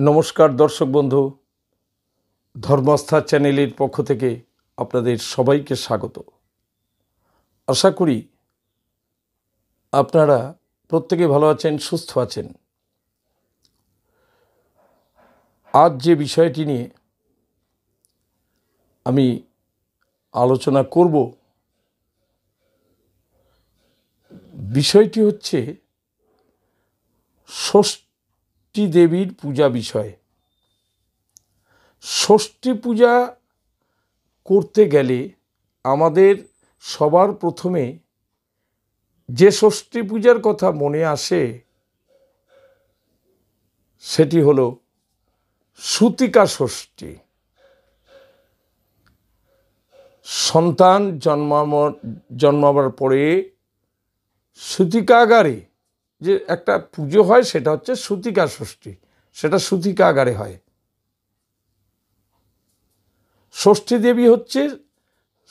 নমস্কার দর্শক বন্ধু, ধর্মাস্থা চ্যানেলের পক্ষ থেকে আপনাদের সবাইকে স্বাগত। আশা করি আপনারা প্রত্যেকে ভালো আছেন, সুস্থ আছেন। আজ যে বিষয়টি নিয়ে আমি আলোচনা করব, বিষয়টি হচ্ছে ষষ্ঠী দেবীর পূজা বিষয়। ষষ্ঠী পূজা করতে গেলে আমাদের সবার প্রথমে যে ষষ্ঠী পূজার কথা মনে আসে সেটি হলো সূতিকা ষষ্ঠী। সন্তান জন্মাবার পরে সূতিকাগারে যে একটা পুজো হয় সেটা হচ্ছে সূতিকা ষষ্ঠী, সেটা সূতিকাগারে হয়। ষষ্ঠী দেবী হচ্ছে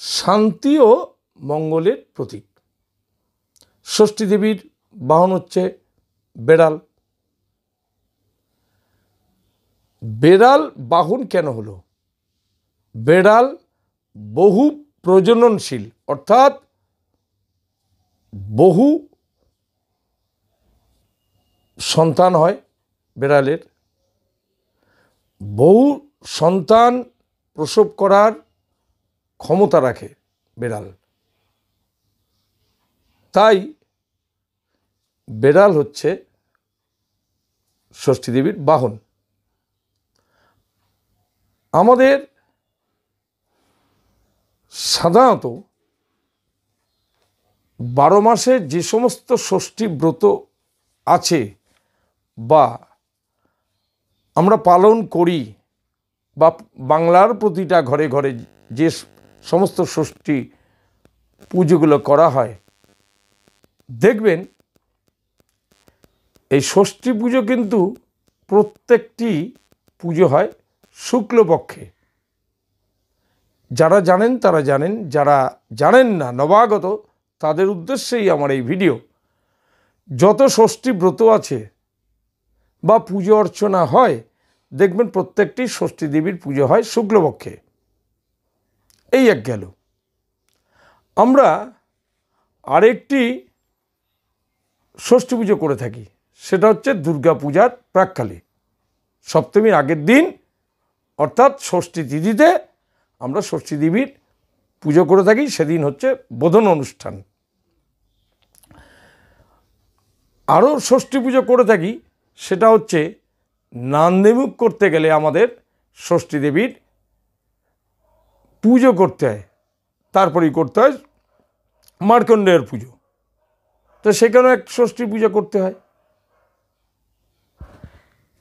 শান্তি ও মঙ্গলের প্রতীক। ষষ্ঠী দেবীর বাহন হচ্ছে বেড়াল। বেড়াল বাহন কেন হলো? বেড়াল বহু প্রজননশীল, অর্থাৎ বহু সন্তান হয় বেড়ালের, বহু সন্তান প্রসব করার ক্ষমতা রাখে বেড়াল। তাই বেড়াল হচ্ছে ষষ্ঠী দেবীর বাহন। আমাদের সাধারণত 12 মাসে যে সমস্ত ষষ্ঠী ব্রত আছে বা আমরা পালন করি, বা বাংলার প্রতিটা ঘরে ঘরে যে সমস্ত ষষ্ঠী পুজোগুলো করা হয়, দেখবেন এই ষষ্ঠী পুজো কিন্তু প্রত্যেকটি পুজো হয় শুক্লপক্ষে। যারা জানেন তারা জানেন, যারা জানেন না নবাগত তাদের উদ্দেশ্যেই আমার এই ভিডিও। যত ষষ্ঠী ব্রত আছে বা পুজো অর্চনা হয়, দেখবেন প্রত্যেকটি ষষ্ঠী দেবীর পুজো হয় শুক্লপক্ষে। এই এক গেল। আমরা আরেকটি ষষ্ঠী পুজো করে থাকি, সেটা হচ্ছে দুর্গা পূজার প্রাক্কালে সপ্তমীর আগের দিন, অর্থাৎ ষষ্ঠী তিথিতে আমরা ষষ্ঠী দেবীর পুজো করে থাকি। সেদিন হচ্ছে বোধন অনুষ্ঠান। আরও ষষ্ঠী পুজো করে থাকি, সেটা হচ্ছে নান্দিমুখ করতে গেলে আমাদের ষষ্ঠী দেবীর পুজো করতে হয়, তারপরেই করতে হয় মার্কণ্ডেয়ের পুজো। তো সেখানেও এক ষষ্ঠী পুজো করতে হয়।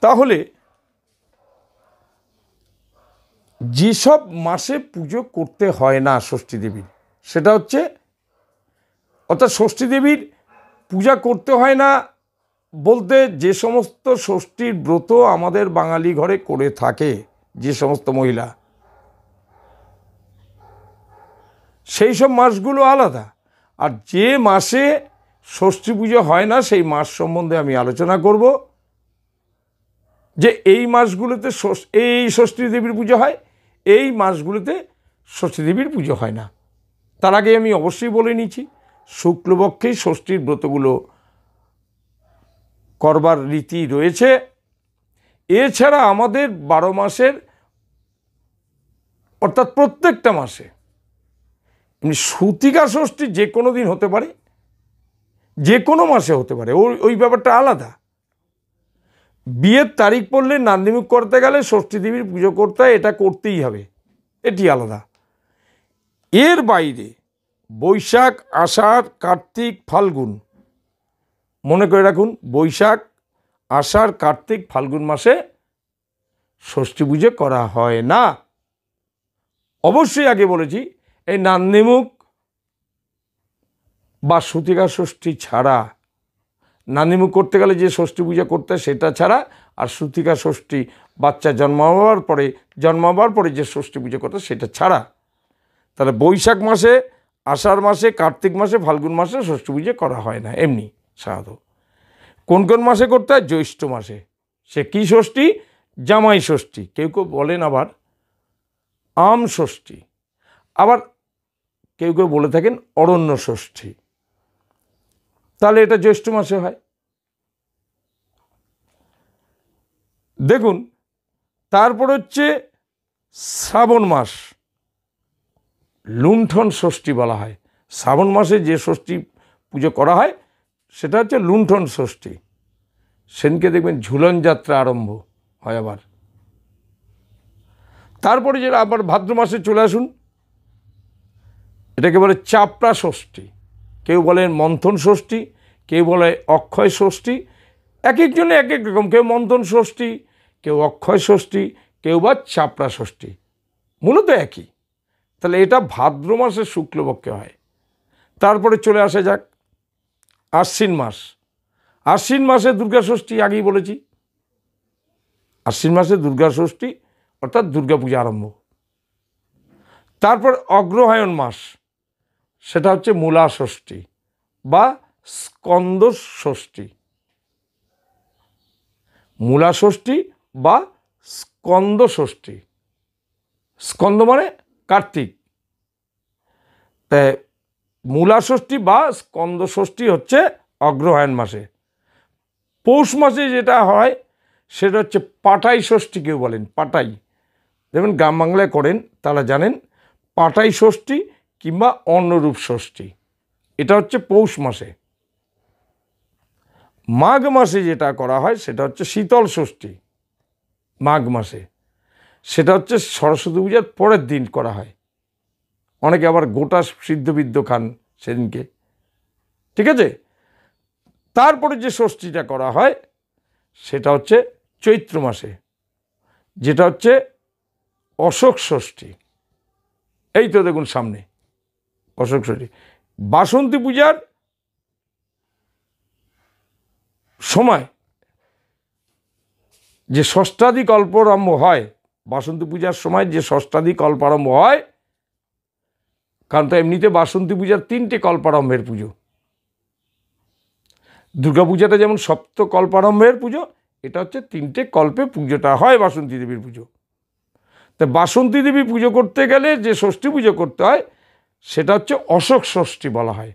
তাহলে যেসব মাসে পুজো করতে হয় না ষষ্ঠী দেবীর, সেটা হচ্ছে, অর্থাৎ ষষ্ঠী দেবীর পূজা করতে হয় না বলতে, যে সমস্ত ষষ্ঠীর ব্রত আমাদের বাঙালি ঘরে করে থাকে যে সমস্ত মহিলা, সেই সব মাসগুলো আলাদা। আর যে মাসে ষষ্ঠী পুজো হয় না সেই মাস সম্বন্ধে আমি আলোচনা করব, যে এই মাসগুলোতে এই ষষ্ঠী দেবীর পুজো হয়, এই মাসগুলোতে ষষ্ঠী দেবীর পুজো হয় না। তার আগে আমি অবশ্যই বলে নিচ্ছি, শুক্লপক্ষেই ষষ্ঠীর ব্রতগুলো করবার রীতি রয়েছে। এছাড়া আমাদের 12 মাসের, অর্থাৎ প্রত্যেকটা মাসে, এমনি সূতিকা ষষ্ঠী যে কোনো দিন হতে পারে, যে কোনো মাসে হতে পারে, ওই ব্যাপারটা আলাদা। বিয়ের তারিখ পড়লে নান্দিমুখ করতে গেলে ষষ্ঠী দেবীর পুজো করতে হয়, এটা করতেই হবে, এটি আলাদা। এর বাইরে বৈশাখ, আষাঢ়, কার্তিক, ফাল্গুন, মনে করে রাখুন, বৈশাখ, আষাঢ়, কার্তিক, ফাল্গুন মাসে ষষ্ঠী পুজো করা হয় না। অবশ্যই আগে বলেছি, এই নান্দিমুখ বা সূতিকা ষষ্ঠী ছাড়া, নান্দিমুখ করতে গেলে যে ষষ্ঠী পূজা করতে হয় সেটা ছাড়া, আর সূতিকা ষষ্ঠী বাচ্চা জন্মাবার পরে যে ষষ্ঠী পুজো করতে সেটা ছাড়া, তাহলে বৈশাখ মাসে, আষাঢ় মাসে, কার্তিক মাসে, ফাল্গুন মাসে ষষ্ঠী পুজো করা হয় না এমনি সাধারণত। কোন কোন মাসে করতে হয়? জ্যৈষ্ঠ মাসে। সে কী ষষ্ঠী? জামাই ষষ্ঠী, কেউ কেউ বলেন আবার আম ষষ্ঠী, আবার কেউ কেউ বলে থাকেন অরণ্য ষষ্ঠী। তাহলে এটা জ্যৈষ্ঠ মাসে হয়। দেখুন, তারপর হচ্ছে শ্রাবণ মাস, লুণ্ঠন ষষ্ঠী বলা হয়। শ্রাবণ মাসে যে ষষ্ঠী পুজো করা হয় সেটা হচ্ছে লুণ্ঠন ষষ্ঠী। সেদিনকে দেখবেন ঝুলন যাত্রা আরম্ভ হয়। আবার তারপরে যেটা আবার ভাদ্র মাসে চলে আসুন, এটাকে বলে চাপড়া ষষ্ঠী, কেউ বলেন মন্থন ষষ্ঠী, কেউ বলে অক্ষয় ষষ্ঠী। এক একজনে এক এক রকম, কেউ মন্থন ষষ্ঠী, কেউ অক্ষয় ষষ্ঠী, কেউ বা চাপড়া ষষ্ঠী, মূলত একই। তাহলে এটা ভাদ্র মাসের শুক্লপক্ষে হয়। তারপরে চলে আসা যাক আশ্বিন মাস। আশ্বিন মাসে দুর্গা ষষ্ঠী, আগেই বলেছি। আশ্বিন মাসে দুর্গা ষষ্ঠী অর্থাৎ দুর্গা পূজা আরম্ভ। তারপর অগ্রহায়ণ মাস, সেটা হচ্ছে মূলা ষষ্ঠী বা স্কন্দ ষষ্ঠী। মূলা ষষ্ঠী বা স্কন্দ ষষ্ঠী, স্কন্দ মানে কার্তিক, তাই মূলা ষষ্ঠী বা স্কন্দ ষষ্ঠী হচ্ছে অগ্রহায়ণ মাসে। পৌষ মাসে যেটা হয় সেটা হচ্ছে পাটাই ষষ্ঠী, কেউ বলেন পাটাই। যেমন গ্রাম বাংলায় করেন তারা জানেন, পাটাই ষষ্ঠী কিংবা অন্নরূপ ষষ্ঠী, এটা হচ্ছে পৌষ মাসে। মাঘ মাসে যেটা করা হয় সেটা হচ্ছে শীতল ষষ্ঠী, মাঘ মাসে। সেটা হচ্ছে সরস্বতী পূজার পরের দিন করা হয়। অনেকে আবার গোটা সিদ্ধ খান সেদিনকে, ঠিক আছে। তারপরে যে ষষ্ঠীটা করা হয় সেটা হচ্ছে চৈত্র মাসে, যেটা হচ্ছে অশোক ষষ্ঠী। এই তো দেখুন সামনে অশোক ষষ্ঠী। বাসন্তী পূজার সময় যে ষষ্ঠাদি কল্পারম্ভ হয়, বাসন্তী পূজার সময় যে ষষ্ঠাদি কল্পারম্ভ হয়, কারণ তো এমনিতে বাসন্তী পূজার 3টে কল্পারম্ভের পুজো। দুর্গাপূজাটা যেমন সপ্ত কল্পারম্ভের পুজো, এটা হচ্ছে 3টে কল্পে পুজোটা হয় বাসন্তী দেবীর পুজো। তা বাসন্তী দেবী পুজো করতে গেলে যে ষষ্ঠী পুজো করতে হয় সেটা হচ্ছে অশোক ষষ্ঠী বলা হয়।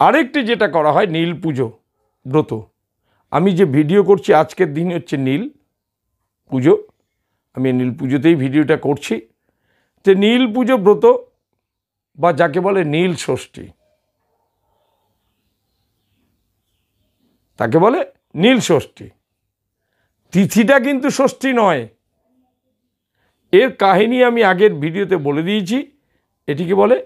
আরেকটি যেটা করা হয় নীল পুজো ব্রত। আমি যে ভিডিও করছি আজকের দিন হচ্ছে নীল পুজো, আমি নীল পুজোতেই ভিডিওটা করছি। তো নীল পুজো ব্রত বা যাকে বলে নীল ষষ্ঠী, তাকে বলে নীল ষষ্ঠী। তিথিটা কিন্তু ষষ্ঠী নয়, এর কাহিনী আমি আগের ভিডিওতে বলে দিয়েছি। এটিকে বলে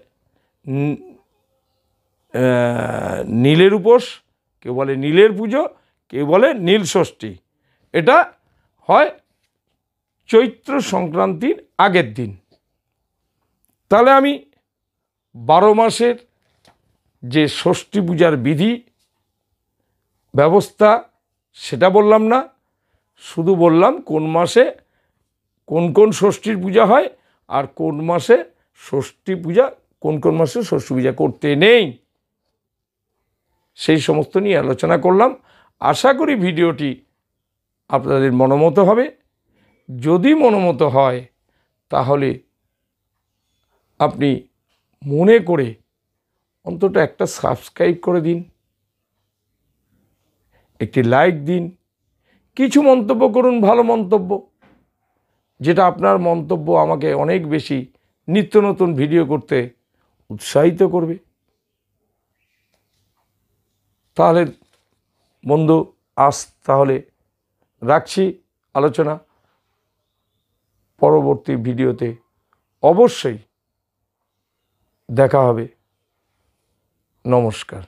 নীলের উপোস, কেউ বলে নীলের পুজো, কেউ বলে নীল ষষ্ঠী। এটা হয় চৈত্র সংক্রান্তির আগের দিন। তাহলে আমি 12 মাসের যে ষষ্ঠী পূজার বিধি ব্যবস্থা সেটা বললাম না, শুধু বললাম কোন মাসে কোন কোন ষষ্ঠীর পূজা হয় আর কোন মাসে ষষ্ঠী পূজা, কোন কোন মাসে ষষ্ঠী পূজা করতে নেই, সেই সমস্ত নিয়ে আলোচনা করলাম। আশা করি ভিডিওটি আপনাদের মনোমত হবে। যদি মনোমত হয় তাহলে আপনি মনে করে অন্তত একটা সাবস্ক্রাইব করে দিন, একটি লাইক দিন, কিছু মন্তব্য করুন, ভালো মন্তব্য, যেটা আপনার মন্তব্য আমাকে অনেক বেশি নিত্য নতুন ভিডিও করতে উৎসাহিত করবে। তাহলে বন্ধু আজ তাহলে রাখছি আলোচনা। পরবর্তী ভিডিওতে অবশ্যই দেখা হবে। নমস্কার।